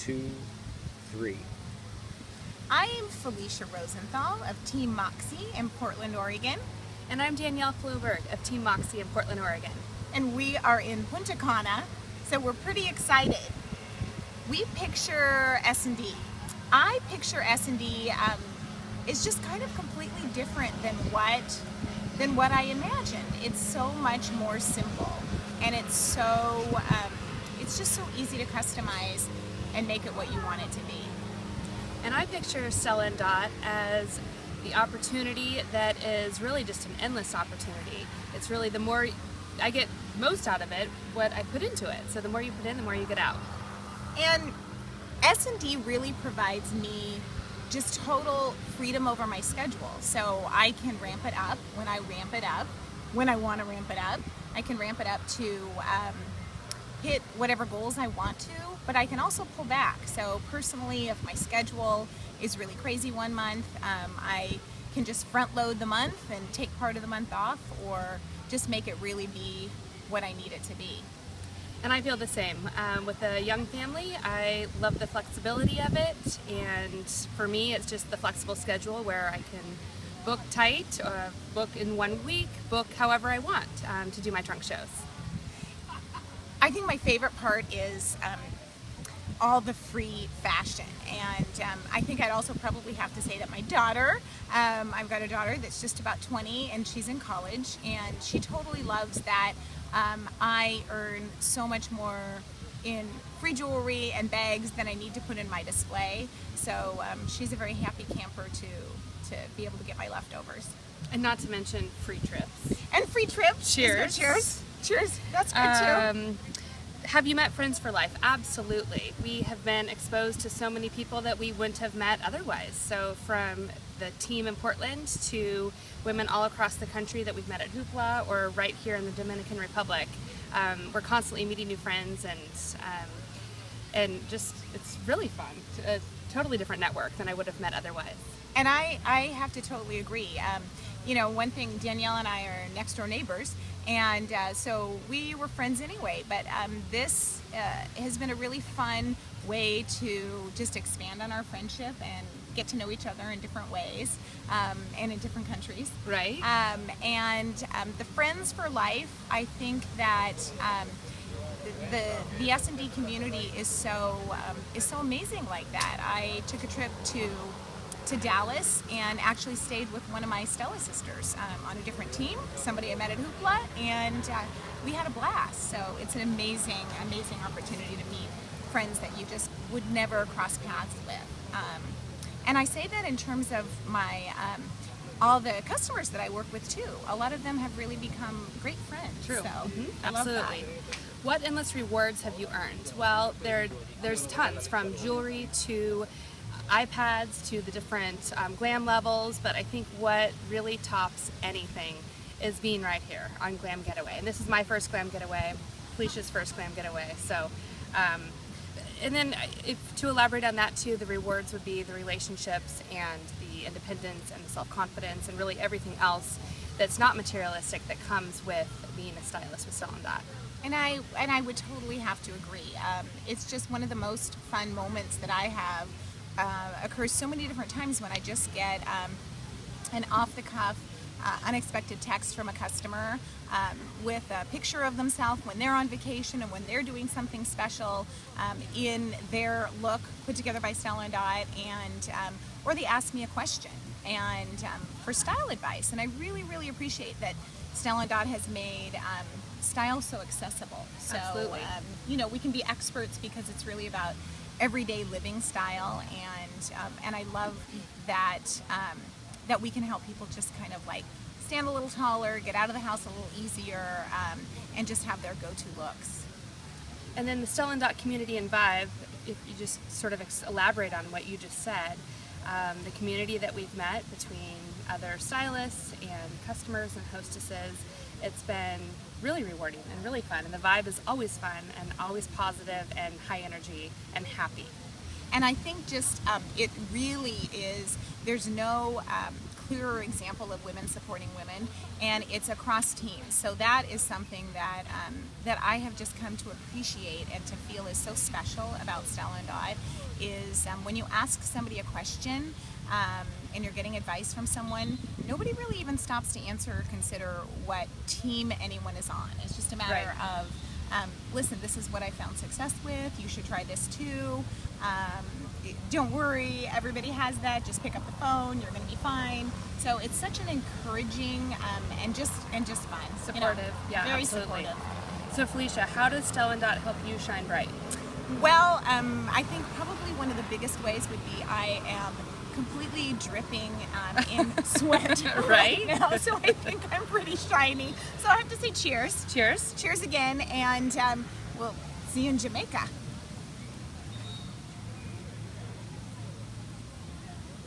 2, 3. I am Felicia Rosenthal of Team Moxie in Portland, Oregon. And I'm Danielle Floberg of Team Moxie in Portland, Oregon. And we are in Punta Cana, so we're pretty excited. We picture S&D. I picture S&D is just kind of completely different than what I imagined. It's so much more simple, and it's just so easy to customize and make it what you want it to be. And I picture Stella & Dot as the opportunity that is really just an endless opportunity. It's really the more I get most out of it, what I put into it. So the more you put in, the more you get out. And S&D really provides me just total freedom over my schedule. So I can ramp it up when I want to ramp it up. I can ramp it up to hit whatever goals I want to, but I can also pull back. So personally, if my schedule is really crazy one month, I can just front load the month and take part of the month off, or just make it really be what I need it to be. And I feel the same. With a young family, I love the flexibility of it, and for me it's just the flexible schedule where I can book tight, or book in 1 week, book however I want to do my trunk shows. I think my favorite part is all the free fashion, and I think I'd also probably have to say that my daughter, I've got a daughter that's just about 20 and she's in college, and she totally loves that I earn so much more in free jewelry and bags than I need to put in my display. So she's a very happy camper to be able to get my leftovers. And not to mention free trips. And free trips. Cheers. Cheers. Cheers. That's good too. Have you met friends for life? Absolutely. We have been exposed to so many people that we wouldn't have met otherwise. So from the team in Portland to women all across the country that we've met at Hoopla or right here in the Dominican Republic, we're constantly meeting new friends, and just it's really fun. A totally different network than I would have met otherwise. And I have to totally agree. You know, one thing, Danielle and I are next door neighbors, and so we were friends anyway, but this has been a really fun way to just expand on our friendship and get to know each other in different ways, and in different countries. Right. And the Friends for Life, I think that the S&D community is so amazing like that. I took a trip to Dallas and actually stayed with one of my Stella sisters on a different team, somebody I met at Hoopla, and we had a blast. So it's an amazing opportunity to meet friends that you just would never cross paths with. And I say that in terms of my all the customers that I work with too. A lot of them have really become great friends. True. So I love Absolutely. that. What endless rewards have you earned? Well, there's tons, from jewelry to iPads to the different glam levels, but I think what really tops anything is being right here on Glam Getaway. And this is my first Glam Getaway, Felicia's first Glam Getaway. So, and then to elaborate on that too, the rewards would be the relationships and the independence and the self-confidence and really everything else that's not materialistic that comes with being a stylist with Stella & Dot. And I would totally have to agree. It's just one of the most fun moments that I have. Occurs so many different times when I just get an off-the-cuff, unexpected text from a customer with a picture of themselves when they're on vacation and when they're doing something special in their look put together by Stella & Dot, and or they ask me a question and for style advice. And I really appreciate that Stella & Dot has made style so accessible. So Absolutely. you know, we can be experts because it's really about everyday living style, and I love that that we can help people just kind of like stand a little taller, get out of the house a little easier, and just have their go-to looks. And then the Stella & Dot community and vibe, if you just sort of elaborate on what you just said, the community that we've met between other stylists and customers and hostesses, it's been really rewarding and really fun, and the vibe is always fun and always positive and high energy and happy. And I think just it really is, there's no clearer example of women supporting women, and it's across teams. So that is something that that I have just come to appreciate and to feel is so special about Stella and I, is when you ask somebody a question and you're getting advice from someone, nobody really even stops to answer or consider what team anyone is on. It's just a matter of, listen, this is what I found success with, you should try this too. Don't worry, everybody has that, just pick up the phone, you're going to be fine. So it's such an encouraging and just fun. Supportive, yeah, very absolutely. supportive. So Felicia, how does Stella & Dot help you shine bright? Well, I think probably one of the biggest ways would be I am completely dripping in sweat Right now, so I think I'm pretty shiny. So I have to say cheers. Cheers. Cheers again, and we'll see you in Jamaica.